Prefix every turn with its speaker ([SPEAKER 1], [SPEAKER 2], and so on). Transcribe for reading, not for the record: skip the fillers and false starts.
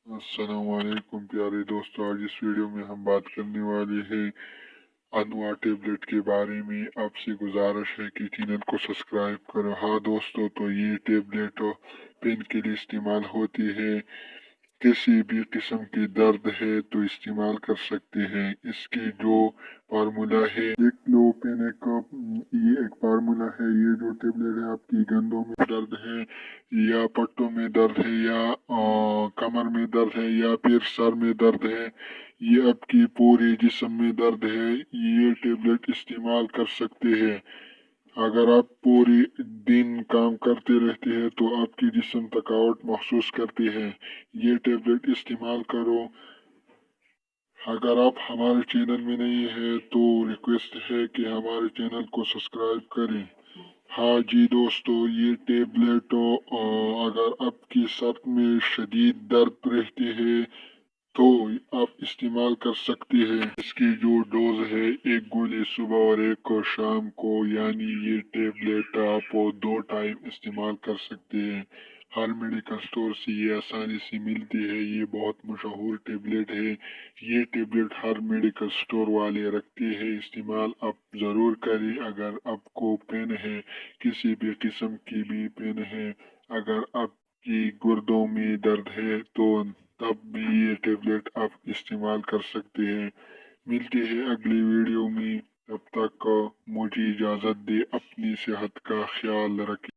[SPEAKER 1] السلام علیکم پیارے دوستو، آج اس ویڈیو میں ہم بات کرنے والے ہیں انواع ٹیبلٹ کے بارے میں۔ آپ سے گزارش ہے کہ چینل کو سبسکرائب کرو۔ ہاں دوستو، تو یہ ٹیبلٹ پین کے لیے استعمال ہوتی ہے۔ کسی بھی قسم کی درد ہے تو استعمال کر سکتے ہیں۔ اس کی جو فارمولا ہے، ایک لو پین یہ ایک فارمولا ہے۔ یہ جو ٹیبلٹ ہے، آپ کی گندوں میں درد ہے یا پٹوں میں درد ہے یا کمر میں درد ہے یا پھر سر میں درد ہے، یہ آپ کی پورے جسم میں درد ہے، یہ ٹیبلٹ استعمال کر سکتے ہیں۔ اگر آپ پورے دن کام کرتے رہتے ہیں تو آپ کی جسم تھکاوٹ محسوس کرتی ہے، یہ ٹیبلٹ استعمال کرو۔ اگر آپ ہمارے چینل میں نہیں ہیں تو ریکویسٹ ہے کہ ہمارے چینل کو سبسکرائب کریں۔ ہاں جی دوستو، یہ ٹیبلٹ اگر آپ کی سر میں شدید درد رہتی ہے تو آپ استعمال کر سکتے ہیں۔ اس کی جو ڈوز ہے، ایک گولی صبح اور ایک کو شام کو، یعنی یہ ٹیبلٹ آپ 2 ٹائم استعمال کر سکتے ہیں۔ ہر میڈیکل سٹور سے یہ آسانی سے ملتی ہے۔ یہ بہت مشہور ٹیبلٹ ہے۔ یہ ٹیبلٹ ہر میڈیکل سٹور والے رکھتے ہیں۔ استعمال آپ ضرور کریں۔ اگر آپ کو پین ہے، کسی بھی قسم کی بھی پین ہے، اگر آپ کی گردوں میں درد ہے تو تب بھی یہ ٹیبلٹ آپ استعمال کر سکتے ہیں۔ ملتے ہیں اگلی ویڈیو میں، تب تک مجھے اجازت دے، اپنی صحت کا خیال رکھیں۔